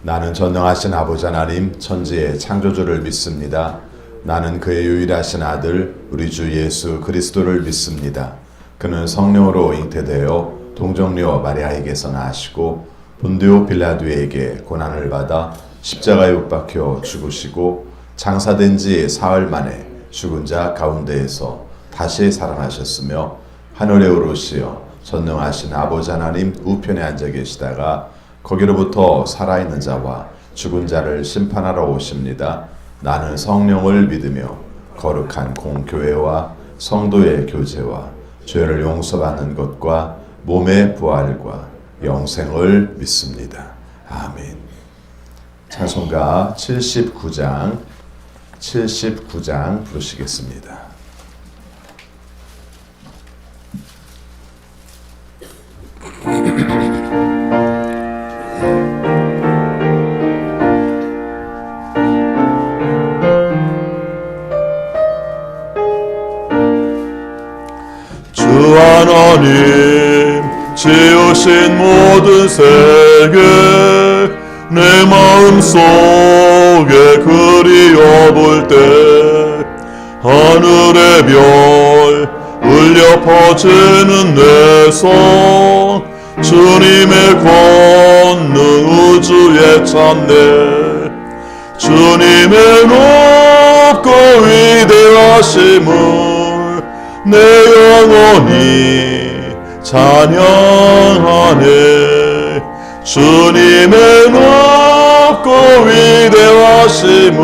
나는 전능하신 아버지 하나님 천지의 창조주를 믿습니다. 나는 그의 유일하신 아들 우리 주 예수 그리스도를 믿습니다. 그는 성령으로 잉태되어 동정녀 마리아에게서 나시고 본디오 빌라도에게 고난을 받아 십자가에 못 박혀 죽으시고 장사된 지 사흘 만에 죽은 자 가운데에서 다시 살아나셨으며 하늘에 오르시어 전능하신 아버지 하나님 우편에 앉아 계시다가 거기로부터 살아있는 자와 죽은 자를 심판하러 오십니다. 나는 성령을 믿으며 거룩한 공교회와 성도의 교제와 죄를 용서받는 것과 몸의 부활과 영생을 믿습니다. 아멘. 찬송가 79장 부르시겠습니다. 주 하나님 지으신 모든 세계 내 마음속에 그리워볼 때 하늘의 별 울려 퍼지는 내 성 주님의 권능 우주에 찾네. 주님의 높고 위대하심을 내 영혼이 찬양하네. 주님의 높고 위대하심을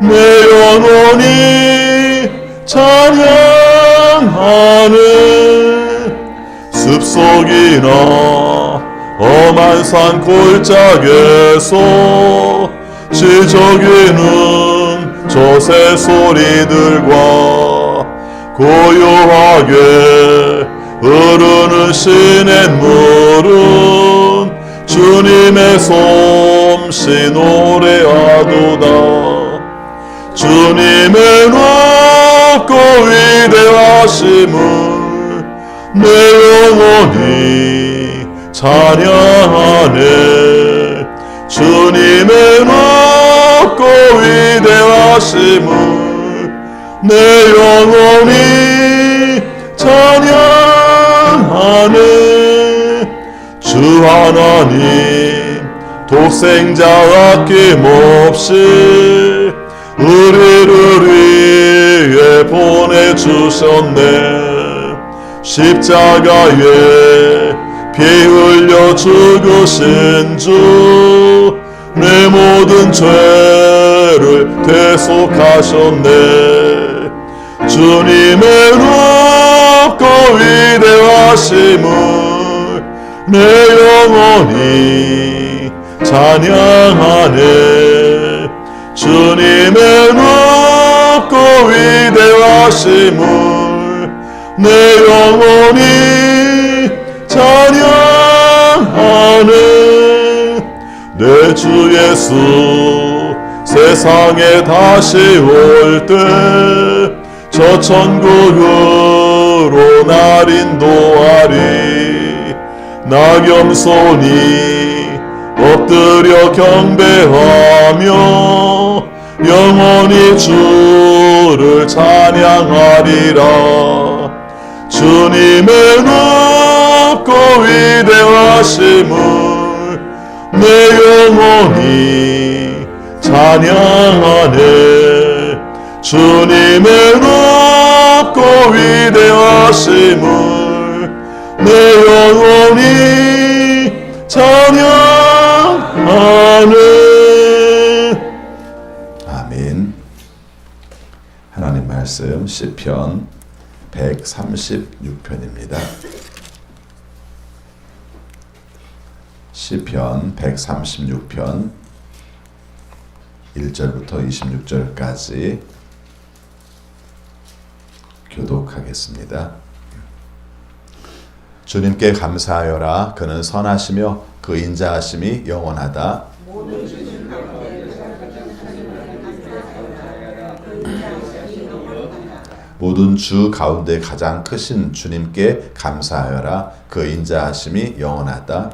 내 영혼이 찬양하네. 숲속이나 험한 산 골짜기에서 지저귀는 저 새소리들과 고요하게 흐르는 시냇물은 주님의 솜씨 노래하도다. 주님의 높고 위대하심을 내 영혼이 찬양하네. 주님의 높고 위대하심을 내 영혼이 찬양하네. 주 하나님 독생자 아낌없이 우리를 위해 보내주셨네. 십자가에 피 흘려 죽으신 주 내 모든 죄를 대속하셨네. 주님의 높고 위대하심을 내 영혼이 찬양하네. 주님의 높고 위대하심을 내 영혼이 찬양하네. 내 주 예수 세상에 다시 올 때 저 천국으로 날 인도하리. 낙염손이 엎드려 경배하며 영원히 주를 찬양하리라. 주님의 높고 위대하심을 내 영혼이 찬양하네. 주님의 높고 위대하심을 내 영혼이 찬양하네. 아멘. 하나님 말씀 시편 136편입니다. 시편 136편 1절부터 26절까지 교독하겠습니다. 주님께 감사하여라. 그는 선하시며 그 인자하심이 영원하다. 모든 주 가운데 가장 크신 주님께 감사하여라. 그 인자하심이 영원하다.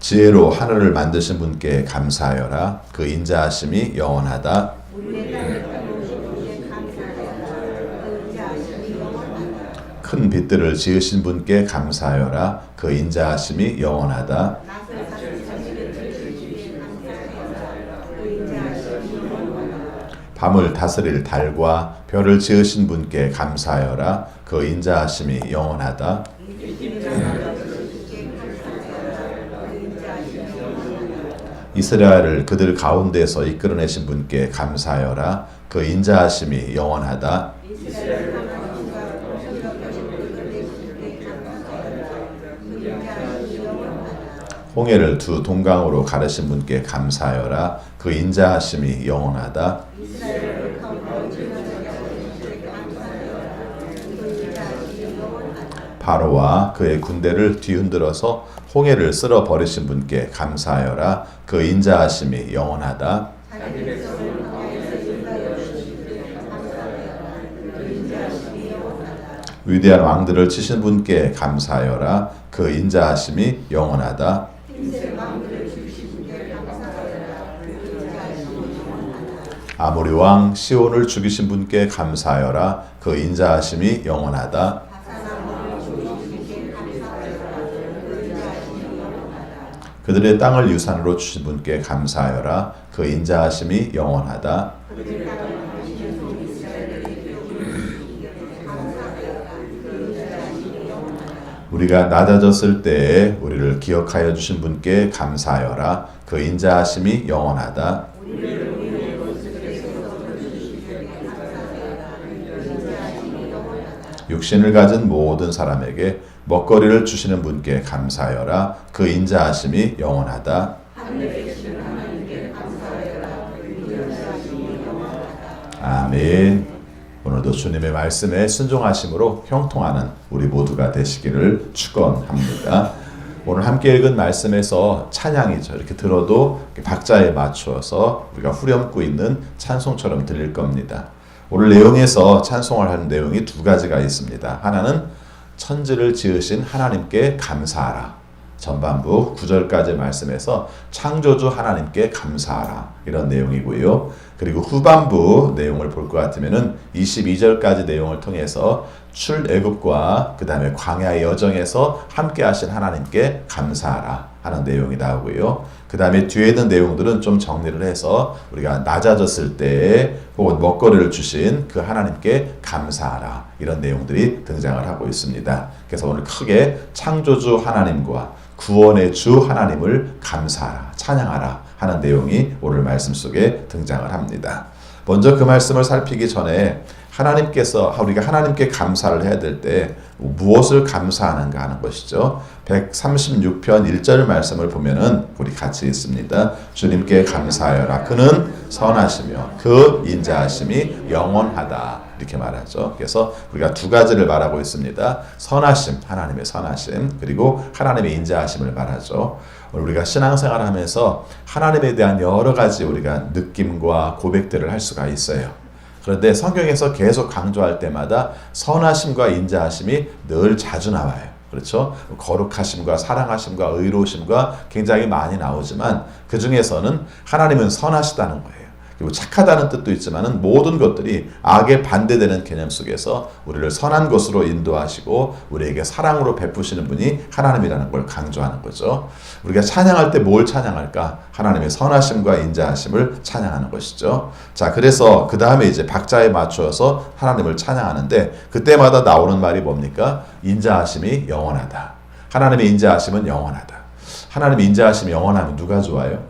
지혜로 하늘을 만드신 분께 감사하여라. 그 인자하심이 영원하다. 큰 빛들을 지으신 분께 감사하여라. 그 인자하심이 영원하다. 밤을 다스릴 달과 별을 지으신 분께 감사하여라. 그 인자하심이 영원하다. 이스라엘을 그들 가운데서 이끌어내신 분께 감사하여라. 그 인자하심이 영원하다. 홍해를 두 동강으로 가르신 분께 감사하여라. 그 인자하심이 영원하다. 바로와 그의 군대를 뒤흔들어서 홍해를 쓸어 버리신 분께 감사하여라. 그 인자하심이 영원하다. 위대한 왕들을 치신 분께 감사하여라. 그 인자하심이 영원하다. 아모리 왕 시온을 죽이신 분께 감사하여라. 그 인자하심이 영원하다. 그들의 땅을 유산으로 주신 분께 감사하여라. 그 인자하심이 영원하다. 우리가 낮아졌을 때에 우리를 기억하여 주신 분께 감사하여라. 그 인자하심이 영원하다. 육신을 가진 모든 사람에게 먹거리를 주시는 분께 감사하여라. 그 인자하심이 영원하다. 아멘. 오늘도 주님의 말씀에 순종하심으로 형통하는 우리 모두가 되시기를 축원합니다. 오늘 함께 읽은 말씀에서 찬양이죠. 이렇게 들어도 박자에 맞추어서 우리가 후렴구 있는 찬송처럼 들릴 겁니다. 오늘 내용에서 찬송을 하는 내용이 두 가지가 있습니다. 하나는 천지를 지으신 하나님께 감사하라. 전반부 9절까지 말씀에서 창조주 하나님께 감사하라. 이런 내용이고요. 그리고 후반부 내용을 볼 것 같으면은 22절까지 내용을 통해서 출애굽과 그 다음에 광야의 여정에서 함께 하신 하나님께 감사하라 하는 내용이 나오고요. 그 다음에 뒤에 있는 내용들은 좀 정리를 해서 우리가 낮아졌을 때 혹은 먹거리를 주신 그 하나님께 감사하라 이런 내용들이 등장을 하고 있습니다. 그래서 오늘 크게 창조주 하나님과 구원의 주 하나님을 감사하라, 찬양하라 하는 내용이 오늘 말씀 속에 등장을 합니다. 먼저 그 말씀을 살피기 전에 우리가 하나님께 감사를 해야 될 때 무엇을 감사하는가 하는 것이죠. 136편 1절 말씀을 보면은 우리 같이 있습니다. 주님께 감사하여라. 그는 선하시며 그 인자하심이 영원하다. 이렇게 말하죠. 그래서 우리가 두 가지를 말하고 있습니다. 선하심, 하나님의 선하심, 그리고 하나님의 인자하심을 말하죠. 우리가 신앙생활을 하면서 하나님에 대한 여러 가지 우리가 느낌과 고백들을 할 수가 있어요. 그런데 성경에서 계속 강조할 때마다 선하심과 인자하심이 늘 자주 나와요. 그렇죠? 거룩하심과 사랑하심과 의로우심과 굉장히 많이 나오지만 그 중에서는 하나님은 선하시다는 거예요. 그리고 착하다는 뜻도 있지만은 모든 것들이 악에 반대되는 개념 속에서 우리를 선한 것으로 인도하시고 우리에게 사랑으로 베푸시는 분이 하나님이라는 걸 강조하는 거죠. 우리가 찬양할 때 뭘 찬양할까? 하나님의 선하심과 인자하심을 찬양하는 것이죠. 자, 그래서 그 다음에 이제 박자에 맞추어서 하나님을 찬양하는데 그때마다 나오는 말이 뭡니까? 인자하심이 영원하다. 하나님의 인자하심은 영원하다. 하나님의 인자하심이 영원하면 누가 좋아요?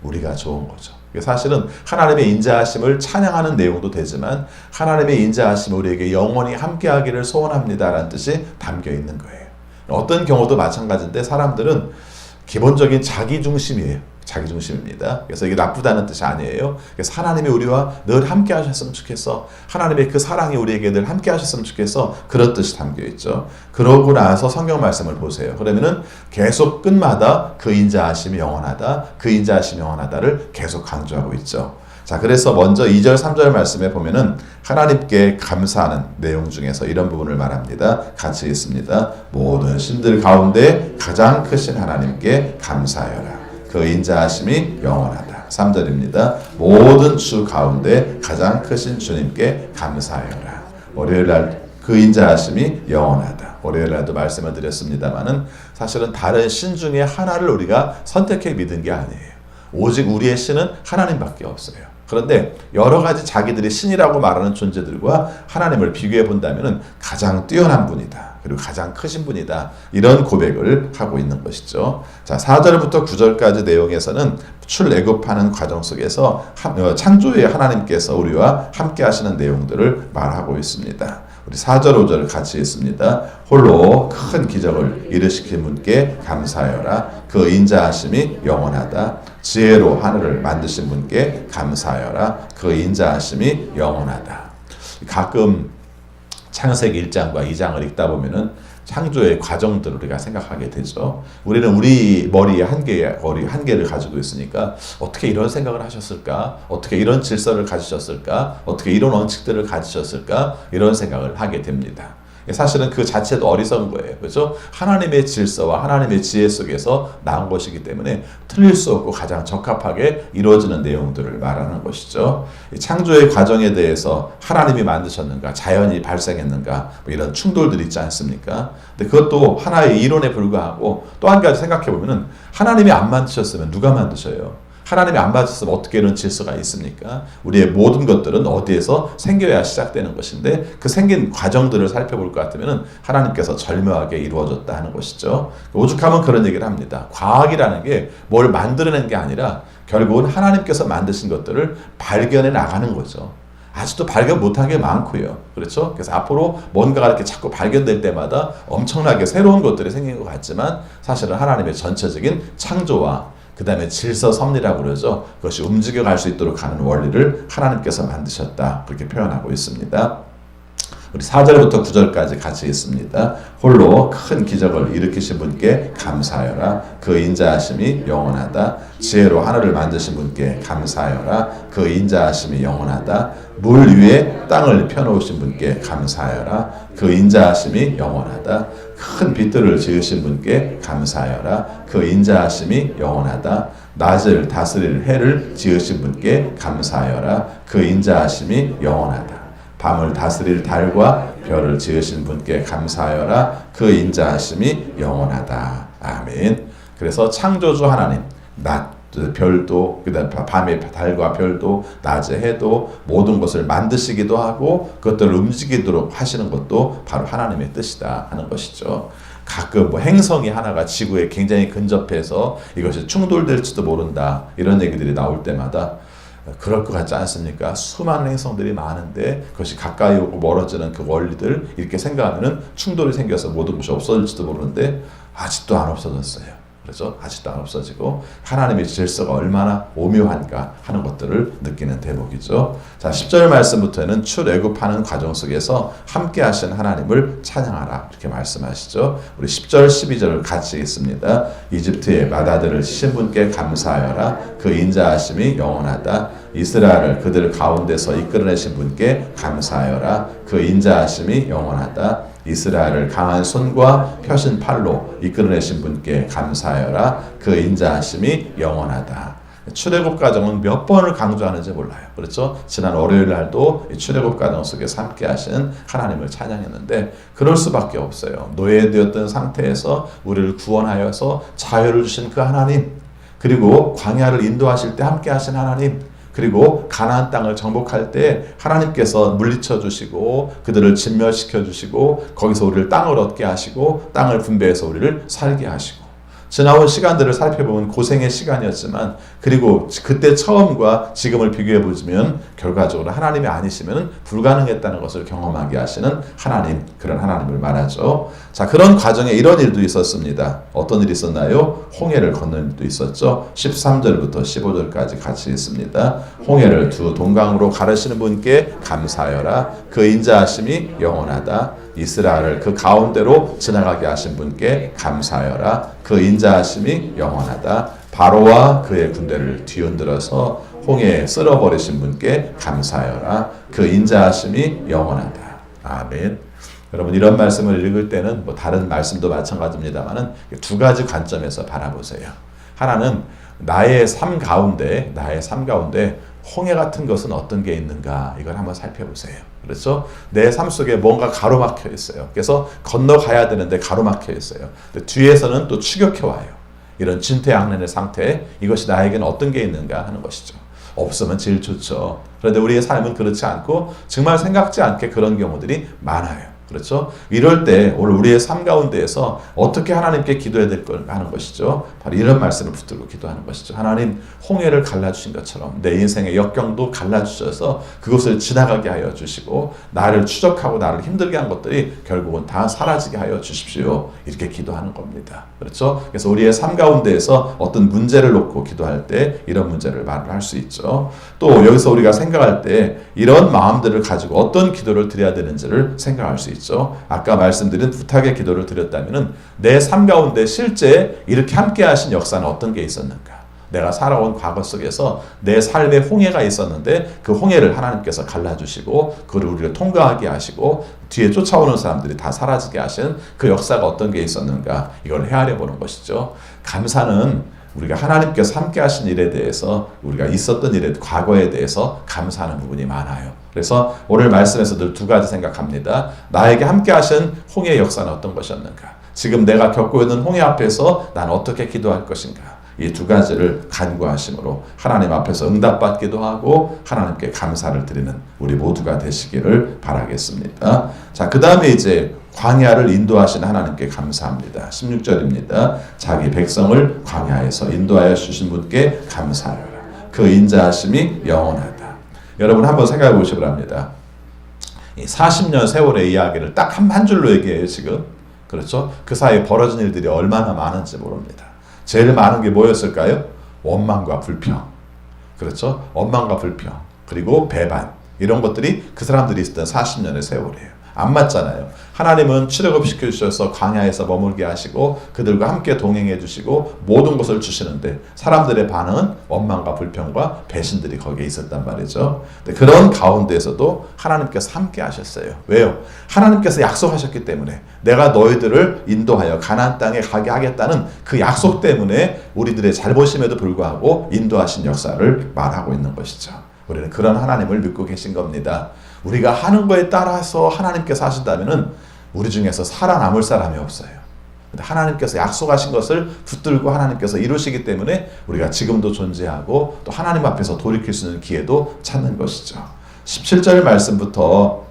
우리가 좋은 거죠. 사실은 하나님의 인자하심을 찬양하는 내용도 되지만 하나님의 인자하심이 우리에게 영원히 함께하기를 소원합니다라는 뜻이 담겨 있는 거예요. 어떤 경우도 마찬가지인데 사람들은 기본적인 자기중심이에요. 자기중심입니다. 그래서 이게 나쁘다는 뜻이 아니에요. 그래서 하나님이 우리와 늘 함께 하셨으면 좋겠어. 하나님의 그 사랑이 우리에게 늘 함께 하셨으면 좋겠어. 그런 뜻이 담겨 있죠. 그러고 나서 성경 말씀을 보세요. 그러면은 계속 끝마다 그 인자하심이 영원하다. 그 인자하심이 영원하다를 계속 강조하고 있죠. 자, 그래서 먼저 2절, 3절 말씀에 보면은 하나님께 감사하는 내용 중에서 이런 부분을 말합니다. 같이 있습니다. 모든 신들 가운데 가장 크신 하나님께 감사하여라. 그 인자하심이 영원하다. 3절입니다. 모든 주 가운데 가장 크신 주님께 감사하여라. 월요일날 그 인자하심이 영원하다. 월요일날도 말씀을 드렸습니다마는 사실은 다른 신 중에 하나를 우리가 선택해 믿은 게 아니에요. 오직 우리의 신은 하나님밖에 없어요. 그런데 여러 가지 자기들이 신이라고 말하는 존재들과 하나님을 비교해 본다면 가장 뛰어난 분이다. 그리고 가장 크신 분이다. 이런 고백을 하고 있는 것이죠. 자, 4절부터 9절까지 내용에서는 출애굽하는 과정 속에서 창조의 하나님께서 우리와 함께 하시는 내용들을 말하고 있습니다. 우리 4절, 5절 같이 있습니다. 홀로 큰 기적을 이루시킨 분께 감사하여라. 그 인자하심이 영원하다. 지혜로 하늘을 만드신 분께 감사하여라. 그 인자하심이 영원하다. 가끔 창세기 1장과 2장을 읽다 보면은 창조의 과정들을 우리가 생각하게 되죠. 우리는 우리 머리에 한계를 가지고 있으니까 어떻게 이런 생각을 하셨을까? 어떻게 이런 질서를 가지셨을까? 어떻게 이런 원칙들을 가지셨을까? 이런 생각을 하게 됩니다. 사실은 그 자체도 어리석은 거예요. 그렇죠? 하나님의 질서와 하나님의 지혜 속에서 나온 것이기 때문에 틀릴 수 없고 가장 적합하게 이루어지는 내용들을 말하는 것이죠. 창조의 과정에 대해서 하나님이 만드셨는가, 자연이 발생했는가, 뭐 이런 충돌들이 있지 않습니까? 근데 그것도 하나의 이론에 불과하고 또 한 가지 생각해 보면은 하나님이 안 만드셨으면 누가 만드셔요? 하나님이 안 만드셨으면 어떻게 이런 질서가 있습니까? 우리의 모든 것들은 어디에서 생겨야 시작되는 것인데 그 생긴 과정들을 살펴볼 것 같으면 하나님께서 절묘하게 이루어졌다 하는 것이죠. 오죽하면 그런 얘기를 합니다. 과학이라는 게 뭘 만들어낸 게 아니라 결국은 하나님께서 만드신 것들을 발견해 나가는 거죠. 아직도 발견 못한 게 많고요. 그렇죠? 그래서 앞으로 뭔가가 이렇게 자꾸 발견될 때마다 엄청나게 새로운 것들이 생긴 것 같지만 사실은 하나님의 전체적인 창조와 그 다음에 질서 섭리라고 그러죠. 그것이 움직여갈 수 있도록 하는 원리를 하나님께서 만드셨다. 그렇게 표현하고 있습니다. 우리 4절부터 9절까지 같이 있습니다. 홀로 큰 기적을 일으키신 분께 감사하여라. 그 인자하심이 영원하다. 지혜로 하늘을 만드신 분께 감사하여라. 그 인자하심이 영원하다. 물 위에 땅을 펴놓으신 분께 감사하여라. 그 인자하심이 영원하다. 큰 빛들을 지으신 분께 감사하여라. 그 인자하심이 영원하다. 낮을 다스릴 해를 지으신 분께 감사하여라. 그 인자하심이 영원하다. 밤을 다스릴 달과 별을 지으신 분께 감사하여라. 그 인자하심이 영원하다. 아멘. 그래서 창조주 하나님, 낮 별도, 그다음 밤의 달과 별도, 낮의 해도 모든 것을 만드시기도 하고 그것들을 움직이도록 하시는 것도 바로 하나님의 뜻이다 하는 것이죠. 가끔 뭐 행성이 하나가 지구에 굉장히 근접해서 이것이 충돌될지도 모른다 이런 얘기들이 나올 때마다 그럴 것 같지 않습니까? 수많은 행성들이 많은데 그것이 가까이 오고 멀어지는 그 원리들 이렇게 생각하면 충돌이 생겨서 모든 것이 없어질지도 모르는데 아직도 안 없어졌어요. 그렇죠? 아직도 안 없어지고 하나님의 질서가 얼마나 오묘한가 하는 것들을 느끼는 대목이죠. 자, 10절 말씀부터는 출애굽하는 과정 속에서 함께 하신 하나님을 찬양하라 이렇게 말씀하시죠. 우리 10절 12절을 같이 읽습니다. 이집트의 맏아들을 치신 분께 감사하여라. 그 인자하심이 영원하다. 이스라엘을 그들 가운데서 이끌어내신 분께 감사하여라. 그 인자하심이 영원하다. 이스라엘을 강한 손과 펴신 팔로 이끌어내신 분께 감사하여라. 그 인자하심이 영원하다. 출애굽 과정은 몇 번을 강조하는지 몰라요. 그렇죠? 지난 월요일 날도 이 출애굽 과정 속에서 함께 하신 하나님을 찬양했는데 그럴 수밖에 없어요. 노예되었던 상태에서 우리를 구원하여서 자유를 주신 그 하나님, 그리고 광야를 인도하실 때 함께 하신 하나님, 그리고 가나안 땅을 정복할 때 하나님께서 물리쳐 주시고 그들을 진멸시켜 주시고 거기서 우리를 땅을 얻게 하시고 땅을 분배해서 우리를 살게 하시고 지나온 시간들을 살펴보면 고생의 시간이었지만 그리고 그때 처음과 지금을 비교해 보시면 결과적으로 하나님이 아니시면 불가능했다는 것을 경험하게 하시는 하나님, 그런 하나님을 말하죠. 자, 그런 과정에 이런 일도 있었습니다. 어떤 일이 있었나요? 홍해를 건너는 일도 있었죠. 13절부터 15절까지 같이 있습니다. 홍해를 두 동강으로 가르시는 분께 감사하여라. 그 인자하심이 영원하다. 이스라엘을 그 가운데로 지나가게 하신 분께 감사하여라. 그 인자하심이 영원하다. 바로와 그의 군대를 뒤흔들어서 홍해에 쓸어버리신 분께 감사하여라. 그 인자하심이 영원하다. 아멘. 여러분 이런 말씀을 읽을 때는 뭐 다른 말씀도 마찬가지입니다만은 두 가지 관점에서 바라보세요. 하나는 나의 삶 가운데 홍해 같은 것은 어떤 게 있는가 이걸 한번 살펴보세요. 그렇죠? 내 삶 속에 뭔가 가로막혀 있어요. 그래서 건너가야 되는데 가로막혀 있어요. 근데 뒤에서는 또 추격해 와요. 이런 진퇴양난의 상태에 이것이 나에게는 어떤 게 있는가 하는 것이죠. 없으면 제일 좋죠. 그런데 우리의 삶은 그렇지 않고 정말 생각지 않게 그런 경우들이 많아요. 그렇죠? 이럴 때 오늘 우리의 삶 가운데에서 어떻게 하나님께 기도해야 될 걸 하는 것이죠. 바로 이런 말씀을 붙들고 기도하는 것이죠. 하나님, 홍해를 갈라주신 것처럼 내 인생의 역경도 갈라주셔서 그것을 지나가게 하여 주시고 나를 추적하고 나를 힘들게 한 것들이 결국은 다 사라지게 하여 주십시오. 이렇게 기도하는 겁니다. 그렇죠? 그래서 우리의 삶 가운데에서 어떤 문제를 놓고 기도할 때 이런 문제를 말을 할 수 있죠. 또 여기서 우리가 생각할 때 이런 마음들을 가지고 어떤 기도를 드려야 되는지를 생각할 수 있죠. 아까 말씀드린 부탁의 기도를 드렸다면 내 삶 가운데 실제 이렇게 함께 하신 역사는 어떤 게 있었는가? 내가 살아온 과거 속에서 내 삶의 홍해가 있었는데 그 홍해를 하나님께서 갈라주시고 그걸 우리를 통과하게 하시고 뒤에 쫓아오는 사람들이 다 사라지게 하신 그 역사가 어떤 게 있었는가? 이걸 헤아려 보는 것이죠. 감사는 우리가 하나님께서 함께 하신 일에 대해서 우리가 있었던 일에 과거에 대해서 감사하는 부분이 많아요. 그래서 오늘 말씀에서 늘 두 가지 생각합니다. 나에게 함께 하신 홍해의 역사는 어떤 것이었는가? 지금 내가 겪고 있는 홍해 앞에서 난 어떻게 기도할 것인가? 이 두 가지를 간구하심으로 하나님 앞에서 응답받기도 하고 하나님께 감사를 드리는 우리 모두가 되시기를 바라겠습니다. 자, 그 다음에 이제 광야를 인도하신 하나님께 감사합니다. 16절입니다. 자기 백성을 광야에서 인도하여 주신 분께 감사하라. 그 인자하심이 영원하다. 여러분 한번 생각해 보시기 바랍니다. 이 40년 세월의 이야기를 딱 한 줄로 얘기해요, 지금. 그렇죠? 그 사이에 벌어진 일들이 얼마나 많은지 모릅니다. 제일 많은 게 뭐였을까요? 원망과 불평. 그렇죠? 원망과 불평. 그리고 배반. 이런 것들이 그 사람들이 있었던 40년의 세월이에요. 안 맞잖아요. 하나님은 출애굽시켜 주셔서 광야에서 머물게 하시고 그들과 함께 동행해 주시고 모든 것을 주시는데 사람들의 반응은 원망과 불평과 배신들이 거기에 있었단 말이죠. 근데 그런 가운데에서도 하나님께서 함께 하셨어요. 왜요? 하나님께서 약속하셨기 때문에 내가 너희들을 인도하여 가나안 땅에 가게 하겠다는 그 약속 때문에 우리들의 잘못임에도 불구하고 인도하신 역사를 말하고 있는 것이죠. 우리는 그런 하나님을 믿고 계신 겁니다. 우리가 하는 거에 따라서 하나님께서 하신다면은 우리 중에서 살아남을 사람이 없어요. 근데 하나님께서 약속하신 것을 붙들고 하나님께서 이루시기 때문에 우리가 지금도 존재하고 또 하나님 앞에서 돌이킬 수 있는 기회도 찾는 것이죠. 17절 말씀부터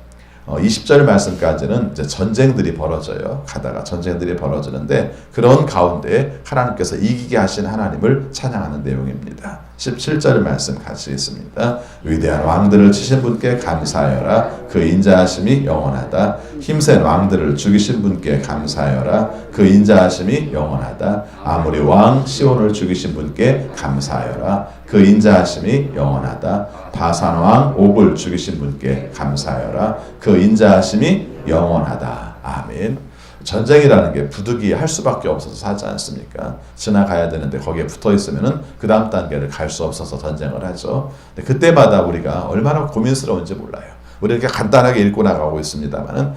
20절 말씀까지는 이제 전쟁들이 벌어져요. 가다가 전쟁들이 벌어지는데 그런 가운데 하나님께서 이기게 하신 하나님을 찬양하는 내용입니다. 17절 말씀 같이 있습니다. 위대한 왕들을 치신 분께 감사하여라. 그 인자하심이 영원하다. 힘센 왕들을 죽이신 분께 감사하여라. 그 인자하심이 영원하다. 아모리 왕 시온을 죽이신 분께 감사하여라. 그 인자하심이 영원하다. 바산 왕 옥을 죽이신 분께 감사하여라. 그 인자하심이 영원하다. 아멘. 전쟁이라는 게 부득이할 수밖에 없어서 사지 않습니까? 지나가야 되는데 거기에 붙어 있으면은 그 다음 단계를 갈 수 없어서 전쟁을 하죠. 근데 그때마다 우리가 얼마나 고민스러운지 몰라요. 우리 이렇게 간단하게 읽고 나가고 있습니다만은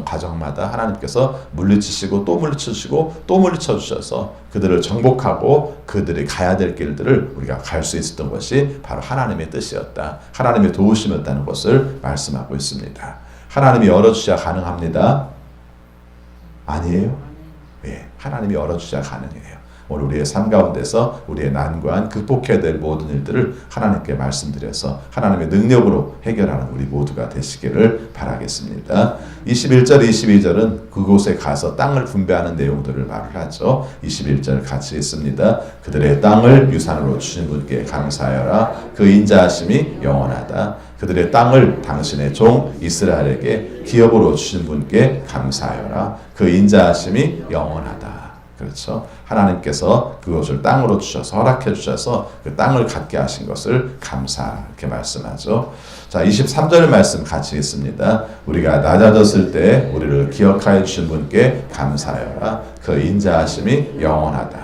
과정마다 하나님께서 물리치시고 또 물리치시고 또 물리쳐 주셔서 그들을 정복하고 그들이 가야 될 길들을 우리가 갈 수 있었던 것이 바로 하나님의 뜻이었다. 하나님의 도우심이었다는 것을 말씀하고 있습니다. 하나님이 열어주셔야 가능합니다. 아니에요? 예, 하나님이 열어주셔야 가능해요. 오늘 우리의 삶 가운데서 우리의 난관, 극복해야 될 모든 일들을 하나님께 말씀드려서 하나님의 능력으로 해결하는 우리 모두가 되시기를 바라겠습니다. 21절, 22절은 그곳에 가서 땅을 분배하는 내용들을 말을 하죠. 21절 같이 있습니다. 그들의 땅을 유산으로 주신 분께 감사하여라. 그 인자하심이 영원하다. 그들의 땅을 당신의 종 이스라엘에게 기업으로 주신 분께 감사하여라. 그 인자하심이 영원하다. 그렇죠. 하나님께서 그것을 땅으로 주셔서 허락해 주셔서 그 땅을 갖게 하신 것을 감사 이렇게 말씀하죠. 자, 23절 말씀 같이 있습니다. 우리가 낮아졌을 때 우리를 기억하여 주신 분께 감사하여라. 그 인자하심이 영원하다.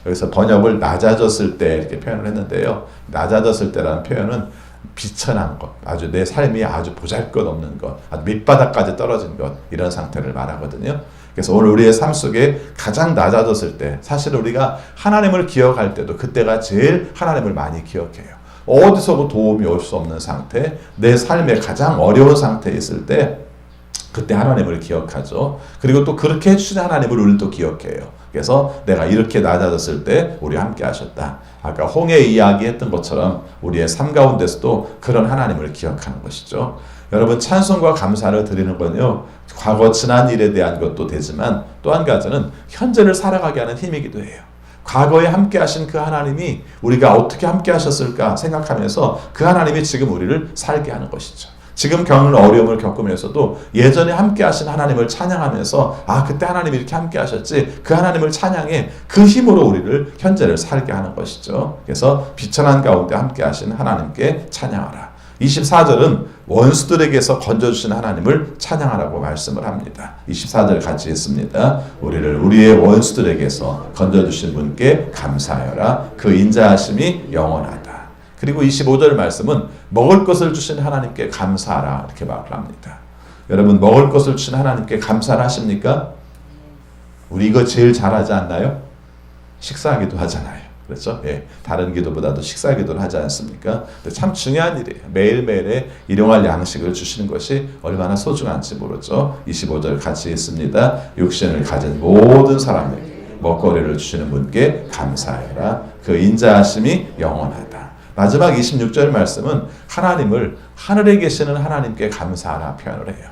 여기서 번역을 낮아졌을 때 이렇게 표현을 했는데요. 낮아졌을 때라는 표현은 비천한 것, 아주 내 삶이 아주 보잘것없는 것, 아주 밑바닥까지 떨어진 것, 이런 상태를 말하거든요. 그래서 오늘 우리의 삶 속에 가장 낮아졌을 때, 사실 우리가 하나님을 기억할 때도 그때가 제일 하나님을 많이 기억해요. 어디서도 도움이 올 수 없는 상태, 내 삶의 가장 어려운 상태에 있을 때 그때 하나님을 기억하죠. 그리고 또 그렇게 해주신 하나님을 우리는 또 기억해요. 그래서 내가 이렇게 낮아졌을 때 우리와 함께 하셨다. 아까 홍해 이야기했던 것처럼 우리의 삶 가운데서도 그런 하나님을 기억하는 것이죠. 여러분, 찬송과 감사를 드리는 건요, 과거 지난 일에 대한 것도 되지만 또 한 가지는 현재를 살아가게 하는 힘이기도 해요. 과거에 함께 하신 그 하나님이 우리가 어떻게 함께 하셨을까 생각하면서 그 하나님이 지금 우리를 살게 하는 것이죠. 지금 겪는 어려움을 겪으면서도 예전에 함께 하신 하나님을 찬양하면서 그때 하나님이 이렇게 함께 하셨지, 그 하나님을 찬양해 그 힘으로 우리를 현재를 살게 하는 것이죠. 그래서 비천한 가운데 함께 하신 하나님께 찬양하라. 24절은 원수들에게서 건져주신 하나님을 찬양하라고 말씀을 합니다. 24절 같이 읽습니다. 우리를 우리의 원수들에게서 건져주신 분께 감사하여라. 그 인자하심이 영원하다. 그리고 25절 말씀은 먹을 것을 주신 하나님께 감사하라, 이렇게 말을 합니다. 여러분, 먹을 것을 주신 하나님께 감사를 하십니까? 우리 이거 제일 잘하지 않나요? 식사하기도 하잖아요. 그렇죠? 예, 다른 기도보다도 식사 기도를 하지 않습니까? 참 중요한 일이에요. 매일매일의 일용할 양식을 주시는 것이 얼마나 소중한지 모르죠. 25절 같이 읽습니다. 육신을 가진 모든 사람에게 먹거리를 주시는 분께 감사해라. 그 인자하심이 영원하다. 마지막 26절 말씀은 하나님을 하늘에 계시는 하나님께 감사하라 표현을 해요.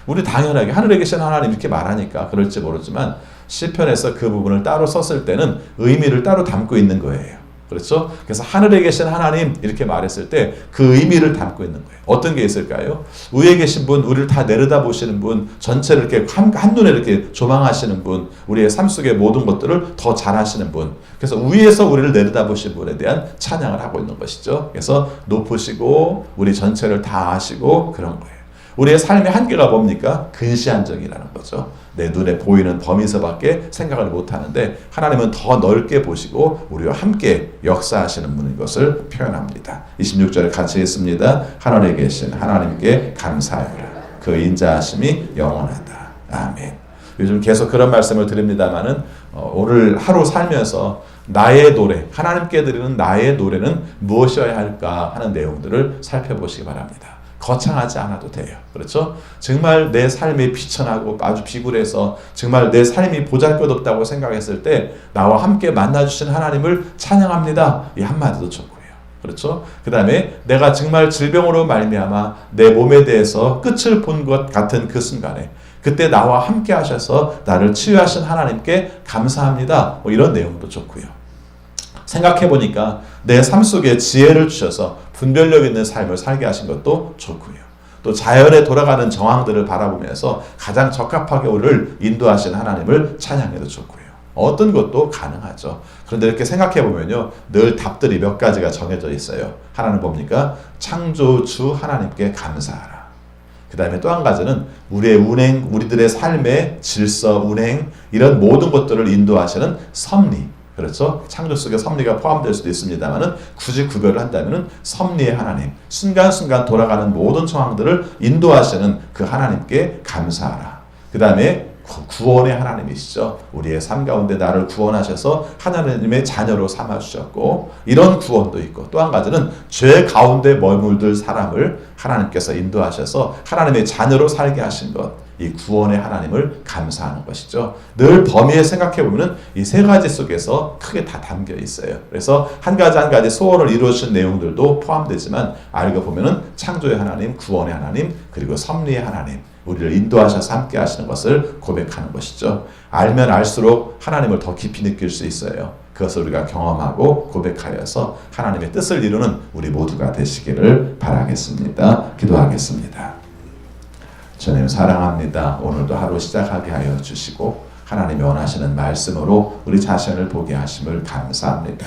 우리 당연하게 하늘에 계시는 하나님 이렇게 말하니까 그럴지 모르지만 시편에서 그 부분을 따로 썼을 때는 의미를 따로 담고 있는 거예요. 그렇죠? 그래서 하늘에 계신 하나님 이렇게 말했을 때 그 의미를 담고 있는 거예요. 어떤 게 있을까요? 위에 계신 분, 우리를 다 내려다 보시는 분, 전체를 이렇게 한눈에 이렇게 조망하시는 분, 우리의 삶 속의 모든 것들을 더 잘 하시는 분. 그래서 위에서 우리를 내려다 보신 분에 대한 찬양을 하고 있는 것이죠. 그래서 높으시고 우리 전체를 다 아시고 그런 거예요. 우리의 삶의 한계가 뭡니까? 근시안적이라는 거죠. 내 눈에 보이는 범위에서밖에 생각을 못하는데 하나님은 더 넓게 보시고 우리와 함께 역사하시는 분인 것을 표현합니다. 26절에 같이 읽습니다. 하늘에 계신 하나님께 감사하여라. 그 인자하심이 영원하다. 아멘. 요즘 계속 그런 말씀을 드립니다마는 오늘 하루 살면서 나의 노래, 하나님께 드리는 나의 노래는 무엇이어야 할까 하는 내용들을 살펴보시기 바랍니다. 거창하지 않아도 돼요. 그렇죠? 정말 내 삶이 비천하고 아주 비굴해서 정말 내 삶이 보잘것없다고 생각했을 때 나와 함께 만나주신 하나님을 찬양합니다. 이 한마디도 좋고요. 그렇죠? 그 다음에 내가 정말 질병으로 말미암아 내 몸에 대해서 끝을 본 것 같은 그 순간에 그때 나와 함께 하셔서 나를 치유하신 하나님께 감사합니다. 이런 내용도 좋고요. 생각해보니까 내 삶 속에 지혜를 주셔서 분별력 있는 삶을 살게 하신 것도 좋고요. 또 자연에 돌아가는 정황들을 바라보면서 가장 적합하게 우리를 인도하신 하나님을 찬양해도 좋고요. 어떤 것도 가능하죠. 그런데 이렇게 생각해보면요, 늘 답들이 몇 가지가 정해져 있어요. 하나는 뭡니까? 창조주 하나님께 감사하라. 그 다음에 또 한 가지는 우리의 운행, 우리들의 삶의 질서, 운행 이런 모든 것들을 인도하시는 섭리. 그렇죠? 창조 속에 섭리가 포함될 수도 있습니다만은 굳이 구별을 한다면은 섭리의 하나님, 순간순간 돌아가는 모든 상황들을 인도하시는 그 하나님께 감사하라. 그 다음에 구원의 하나님이시죠. 우리의 삶 가운데 나를 구원하셔서 하나님의 자녀로 삼아주셨고 이런 구원도 있고 또 한 가지는 죄 가운데 머물들 사람을 하나님께서 인도하셔서 하나님의 자녀로 살게 하신 것, 이 구원의 하나님을 감사하는 것이죠. 늘 범위에 생각해보면 이 세 가지 속에서 크게 다 담겨 있어요. 그래서 한 가지 한 가지 소원을 이루어주신 내용들도 포함되지만 알고 보면 창조의 하나님, 구원의 하나님, 그리고 섭리의 하나님, 우리를 인도하셔서 함께 하시는 것을 고백하는 것이죠. 알면 알수록 하나님을 더 깊이 느낄 수 있어요. 그것을 우리가 경험하고 고백하여서 하나님의 뜻을 이루는 우리 모두가 되시기를 바라겠습니다. 기도하겠습니다. 주님 사랑합니다. 오늘도 하루 시작하게 하여 주시고 하나님이 원하시는 말씀으로 우리 자신을 보게 하심을 감사합니다.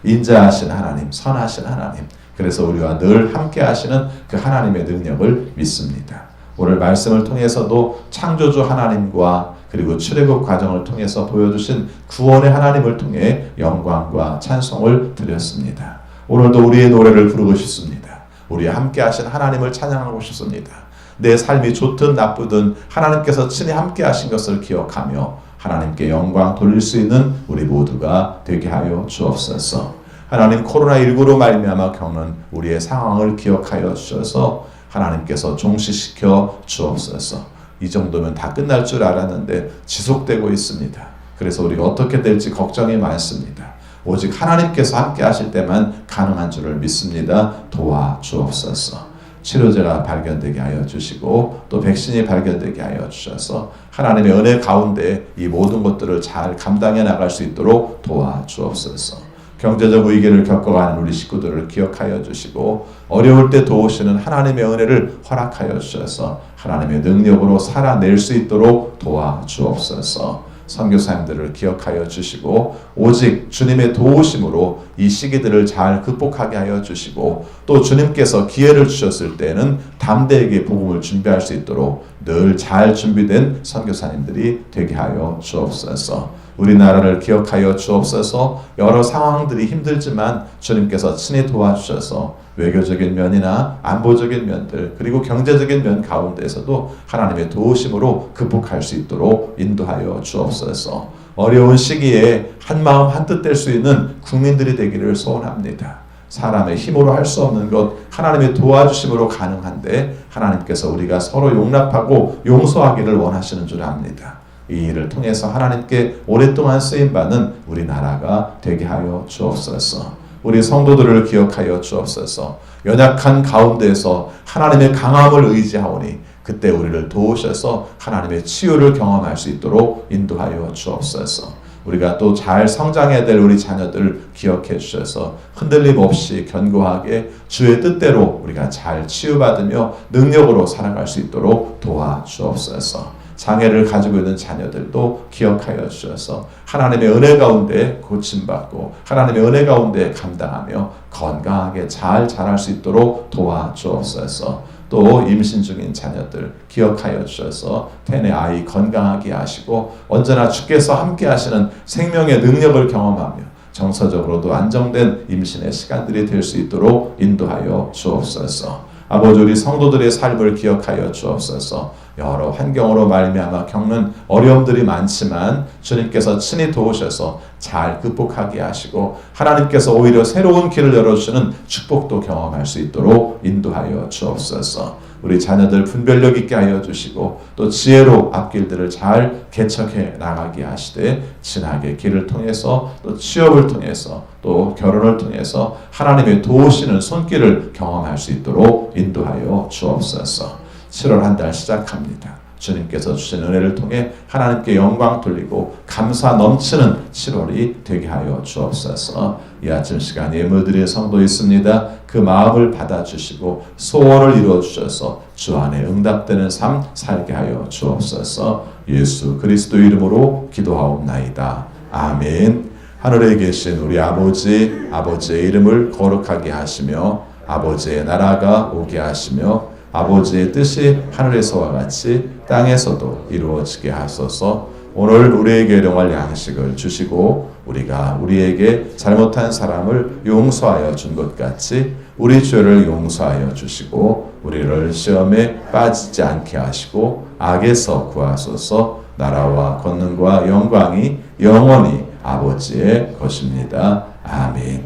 인자하신 하나님, 선하신 하나님, 그래서 우리와 늘 함께 하시는 그 하나님의 능력을 믿습니다. 오늘 말씀을 통해서도 창조주 하나님과 그리고 출애굽 과정을 통해서 보여주신 구원의 하나님을 통해 영광과 찬송을 드렸습니다. 오늘도 우리의 노래를 부르고 싶습니다. 우리와 함께 하신 하나님을 찬양하고 싶습니다. 내 삶이 좋든 나쁘든 하나님께서 친히 함께 하신 것을 기억하며 하나님께 영광 돌릴 수 있는 우리 모두가 되게 하여 주옵소서. 하나님, 코로나19로 말미암아 겪는 우리의 상황을 기억하여 주셔서 하나님께서 종식시켜 주옵소서. 이 정도면 다 끝날 줄 알았는데 지속되고 있습니다. 그래서 우리가 어떻게 될지 걱정이 많습니다. 오직 하나님께서 함께 하실 때만 가능한 줄을 믿습니다. 도와주옵소서. 치료제가 발견되게 하여 주시고 또 백신이 발견되게 하여 주셔서 하나님의 은혜 가운데 이 모든 것들을 잘 감당해 나갈 수 있도록 도와주옵소서. 경제적 위기를 겪어가는 우리 식구들을 기억하여 주시고 어려울 때 도우시는 하나님의 은혜를 허락하여 주셔서 하나님의 능력으로 살아낼 수 있도록 도와주옵소서. 선교사님들을 기억하여 주시고 오직 주님의 도우심으로 이 시기들을 잘 극복하게 하여 주시고 또 주님께서 기회를 주셨을 때는 담대하게 복음을 준비할 수 있도록 늘 잘 준비된 선교사님들이 되게 하여 주옵소서. 우리나라를 기억하여 주옵소서. 여러 상황들이 힘들지만 주님께서 친히 도와주셔서 외교적인 면이나 안보적인 면들 그리고 경제적인 면 가운데에서도 하나님의 도우심으로 극복할 수 있도록 인도하여 주옵소서. 어려운 시기에 한마음 한뜻 될 수 있는 국민들이 되기를 소원합니다. 사람의 힘으로 할 수 없는 것 하나님의 도와주심으로 가능한데 하나님께서 우리가 서로 용납하고 용서하기를 원하시는 줄 압니다. 이 일을 통해서 하나님께 오랫동안 쓰임받는 우리나라가 되게 하여 주옵소서. 우리 성도들을 기억하여 주옵소서. 연약한 가운데에서 하나님의 강함을 의지하오니 그때 우리를 도우셔서 하나님의 치유를 경험할 수 있도록 인도하여 주옵소서. 우리가 또 잘 성장해야 될 우리 자녀들을 기억해 주셔서 흔들림 없이 견고하게 주의 뜻대로 우리가 잘 치유받으며 능력으로 살아갈 수 있도록 도와주옵소서. 장애를 가지고 있는 자녀들도 기억하여 주셔서 하나님의 은혜 가운데 고침받고 하나님의 은혜 가운데 감당하며 건강하게 잘 자랄 수 있도록 도와주옵소서. 또 임신 중인 자녀들 기억하여 주셔서 태내 아이 건강하게 하시고 언제나 주께서 함께 하시는 생명의 능력을 경험하며 정서적으로도 안정된 임신의 시간들이 될 수 있도록 인도하여 주옵소서. 아버지, 우리 성도들의 삶을 기억하여 주옵소서. 여러 환경으로 말미암아 겪는 어려움들이 많지만 주님께서 친히 도우셔서 잘 극복하게 하시고 하나님께서 오히려 새로운 길을 열어주시는 축복도 경험할 수 있도록 인도하여 주옵소서. 우리 자녀들 분별력 있게 하여 주시고 또 지혜로 앞길들을 잘 개척해 나가게 하시되 진하게 길을 통해서 또 취업을 통해서 또 결혼을 통해서 하나님의 도우시는 손길을 경험할 수 있도록 인도하여 주옵소서. 7월 한 달 시작합니다. 주님께서 주신 은혜를 통해 하나님께 영광 돌리고 감사 넘치는 7월이 되게 하여 주옵소서. 이 아침 시간 예물드릴 성도 있습니다. 그 마음을 받아주시고 소원을 이루어주셔서 주 안에 응답되는 삶 살게 하여 주옵소서. 예수 그리스도 이름으로 기도하옵나이다. 아멘. 하늘에 계신 우리 아버지, 아버지의 이름을 거룩하게 하시며 아버지의 나라가 오게 하시며 아버지의 뜻이 하늘에서와 같이 땅에서도 이루어지게 하소서. 오늘 우리에게 일용할 양식을 주시고 우리가 우리에게 잘못한 사람을 용서하여 준 것 같이 우리 죄를 용서하여 주시고 우리를 시험에 빠지지 않게 하시고 악에서 구하소서. 나라와 권능과 영광이 영원히 아버지의 것입니다. 아멘.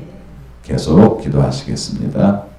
계속 기도하시겠습니다.